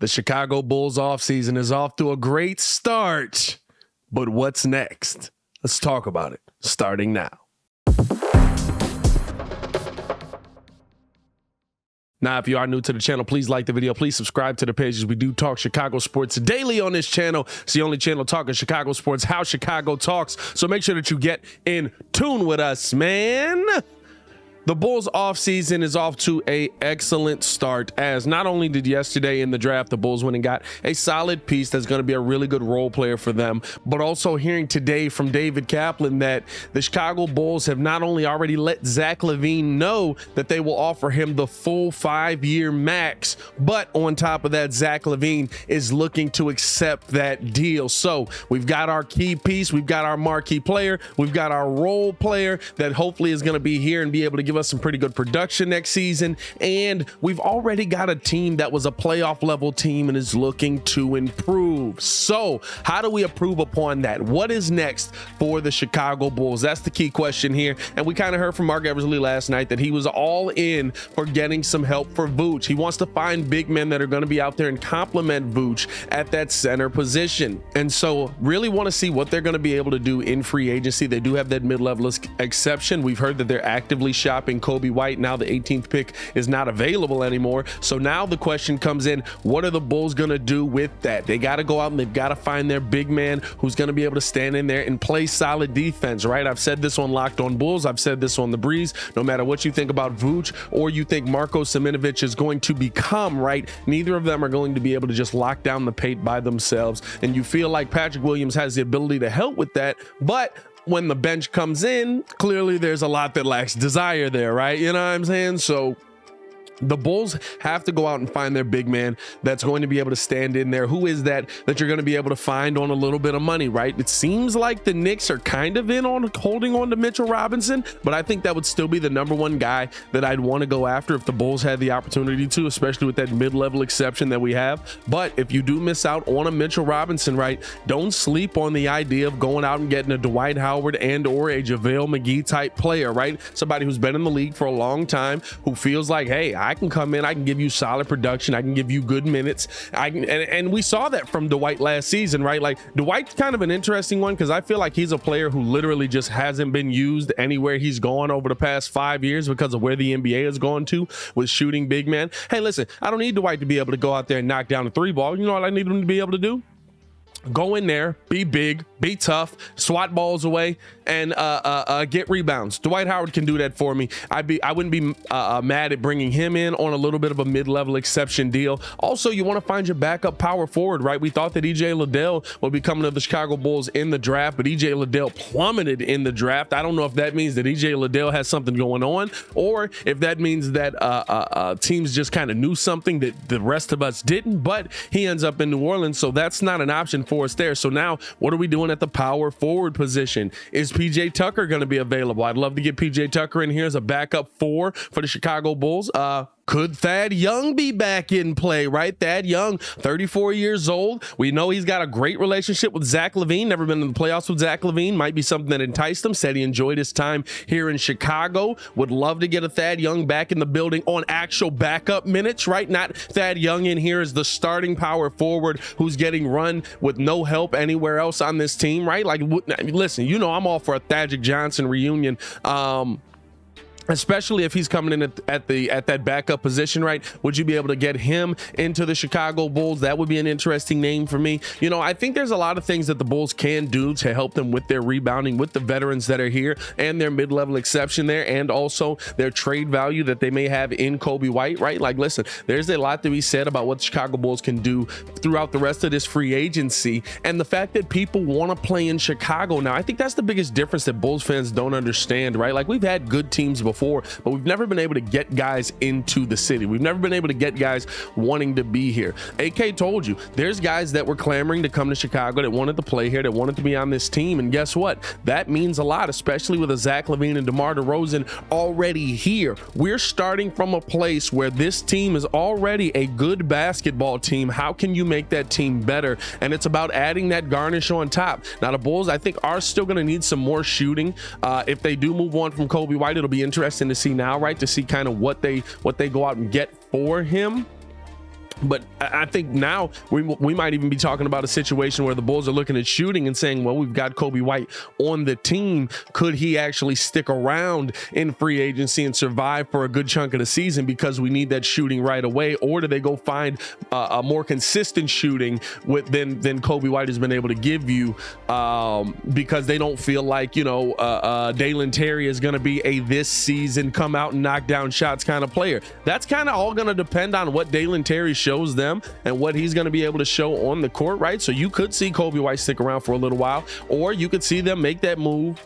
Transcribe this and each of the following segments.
The Chicago Bulls offseason is off to a great start, but what's next? Let's talk about it, starting now. Now, if you are new to the channel, please like the video. Please subscribe to the page as we do talk Chicago sports daily on this channel. It's the only channel talking Chicago sports, how Chicago talks. So make sure that you get in tune with us, man. The Bulls offseason is off to an excellent start, as not only did yesterday in the draft, the Bulls went and got a solid piece that's going to be a really good role player for them, but also hearing today from David Kaplan that the Chicago Bulls have not only already let Zach LaVine know that they will offer him the full 5-year max, but on top of that, Zach LaVine is looking to accept that deal. So we've got our key piece, we've got our marquee player, we've got our role player that hopefully is going to be here and be able to give us some pretty good production next season, and we've already got a team that was a playoff level team and is looking to improve. So how do we improve upon that? What is next for the Chicago Bulls? That's the key question here, and we kind of heard from Mark Eversley last night that he was all in for getting some help for Vooch. He wants to find big men that are going to be out there and complement Vooch at that center position, and so really want to see what they're going to be able to do in free agency. They do have that mid-level exception. We've heard that they're actively shopping Kobe White. Now the 18th pick is not available anymore. So now the question comes in, what are the Bulls going to do with that? They got to go out and they've got to find their big man who's going to be able to stand in there and play solid defense, right? I've said this on Locked On Bulls. I've said this on The Breeze. No matter what you think about Vooch or you think Marko Simonovic is going to become, right? Neither of them are going to be able to just lock down the paint by themselves. And you feel like Patrick Williams has the ability to help with that, but when the bench comes in, clearly there's a lot that lacks desire there, right? You know what I'm saying? So the Bulls have to go out and find their big man that's going to be able to stand in there. Who is that you're going to be able to find on a little bit of money, right? It seems like the Knicks are kind of in on holding on to Mitchell Robinson, but I think that would still be the number one guy that I'd want to go after if the Bulls had the opportunity to, especially with that mid-level exception that we have. But if you do miss out on a Mitchell Robinson, right, don't sleep on the idea of going out and getting a Dwight Howard and or a JaVale McGee type player, right? Somebody who's been in the league for a long time, who feels like, hey, I can come in, I can give you solid production, I can give you good minutes. And we saw that from Dwight last season, right? Like, Dwight's kind of an interesting one because I feel like he's a player who literally just hasn't been used anywhere he's gone over the past 5 years because of where the NBA has gone to with shooting big men. Hey, listen, I don't need Dwight to be able to go out there and knock down a 3-ball. You know what I need him to be able to do? Go in there, be big, be tough, swat balls away, and get rebounds. Dwight Howard can do that for me. I wouldn't be mad at bringing him in on a little bit of a mid-level exception deal. Also, you want to find your backup power forward, right? We thought that EJ Liddell would be coming to the Chicago Bulls in the draft, but EJ Liddell plummeted in the draft. I don't know if that means that EJ Liddell has something going on, or if that means that teams just kind of knew something that the rest of us didn't, but he ends up in New Orleans, so that's not an option for us there. So now what are we doing at the power forward position? Is PJ Tucker going to be available? I'd love to get PJ Tucker in here as a backup 4 for the Chicago Bulls. Could Thad Young be back in play, right? Thad Young, 34 years old. We know he's got a great relationship with Zach LaVine. Never been in the playoffs with Zach LaVine. Might be something that enticed him. Said he enjoyed his time here in Chicago. Would love to get a Thad Young back in the building on actual backup minutes, right? Not Thad Young in here as the starting power forward who's getting run with no help anywhere else on this team, right? Like, listen, you know I'm all for a Thaddeus Johnson reunion. Especially if he's coming in at that backup position, right? Would you be able to get him into the Chicago Bulls? That would be an interesting name for me. You know, I think there's a lot of things that the Bulls can do to help them with their rebounding, with the veterans that are here and their mid-level exception there, and also their trade value that they may have in Kobe White, right? Like, listen, there's a lot to be said about what the Chicago Bulls can do throughout the rest of this free agency, and the fact that people want to play in Chicago now. I think that's the biggest difference that Bulls fans don't understand, right? Like, we've had good teams before, but we've never been able to get guys into the city. We've never been able to get guys wanting to be here. AK told you, there's guys that were clamoring to come to Chicago, that wanted to play here, that wanted to be on this team, and guess what? That means a lot, especially with a Zach LaVine and DeMar DeRozan already here. We're starting from a place where this team is already a good basketball team. How can you make that team better? And it's about adding that garnish on top. Now, the Bulls, I think, are still going to need some more shooting. If they do move on from Kobe White, it'll be interesting to see now, right? To see kind of what they go out and get for him. But I think now we might even be talking about a situation where the Bulls are looking at shooting and saying, well, we've got Kobe White on the team. Could he actually stick around in free agency and survive for a good chunk of the season because we need that shooting right away? Or do they go find a more consistent shooting than Kobe White has been able to give you, because they don't feel like, Dalen Terry is going to be a this season come out and knock down shots kind of player. That's kind of all going to depend on what Dalen Terry shows them and what he's going to be able to show on the court, right? So you could see Kobe White stick around for a little while, or you could see them make that move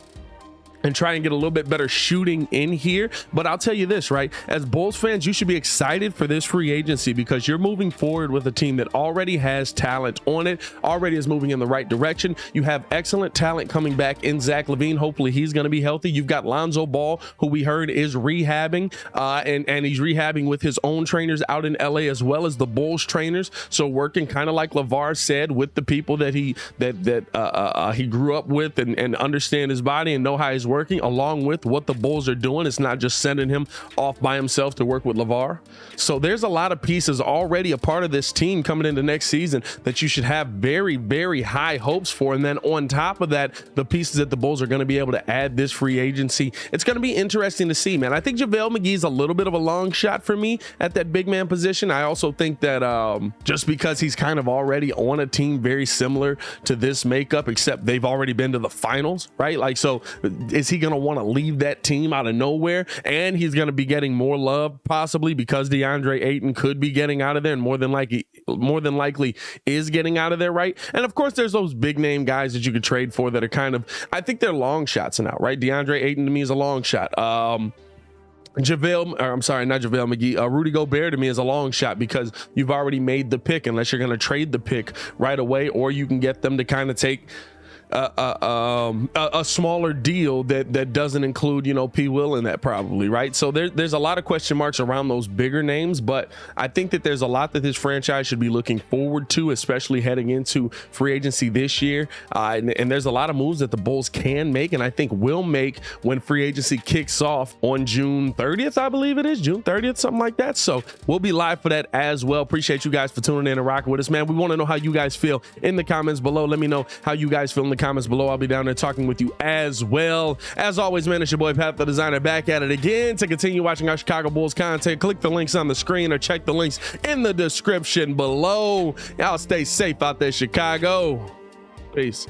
and try and get a little bit better shooting in here. But I'll tell you this, right? As Bulls fans, you should be excited for this free agency because you're moving forward with a team that already has talent on it, already is moving in the right direction. You have excellent talent coming back in Zach LaVine. Hopefully he's going to be healthy. You've got Lonzo Ball, who we heard is rehabbing, and he's rehabbing with his own trainers out in LA as well as the Bulls trainers. So working kind of like LeVar said with the people that he grew up with and understand his body and know how he's working, along with what the Bulls are doing. It's not just sending him off by himself to work with LeVar. So there's a lot of pieces already a part of this team coming into next season that you should have very, very high hopes for. And then on top of that, the pieces that the Bulls are going to be able to add this free agency, it's going to be interesting to see, man. I think JaVale McGee's a little bit of a long shot for me at that big man position. I also think that just because he's kind of already on a team very similar to this makeup, except they've already been to the finals, right? Like, so is he going to want to leave that team out of nowhere? And he's going to be getting more love possibly because DeAndre Ayton could be getting out of there, and more than likely is getting out of there, right? And of course there's those big name guys that you could trade for that are kind of, I think they're long shots now, right? DeAndre Ayton to me is a long shot. Rudy Gobert to me is a long shot because you've already made the pick, unless you're going to trade the pick right away, or you can get them to kind of take a smaller deal that doesn't include, P. Will in that probably, right? So there's a lot of question marks around those bigger names, but I think that there's a lot that this franchise should be looking forward to, especially heading into free agency this year. And there's a lot of moves that the Bulls can make, and I think will make when free agency kicks off on June 30th, I believe it is, June 30th, something like that. So we'll be live for that as well. Appreciate you guys for tuning in and rocking with us, man. We want to know how you guys feel in the comments below. Let me know how you guys feel in the comments below. I'll be down there talking with you as well. As always, man, it's your boy Pat the Designer back at it again. To continue watching our Chicago Bulls content, click the links on the screen or check the links in the description below. Y'all stay safe out there, Chicago. Peace.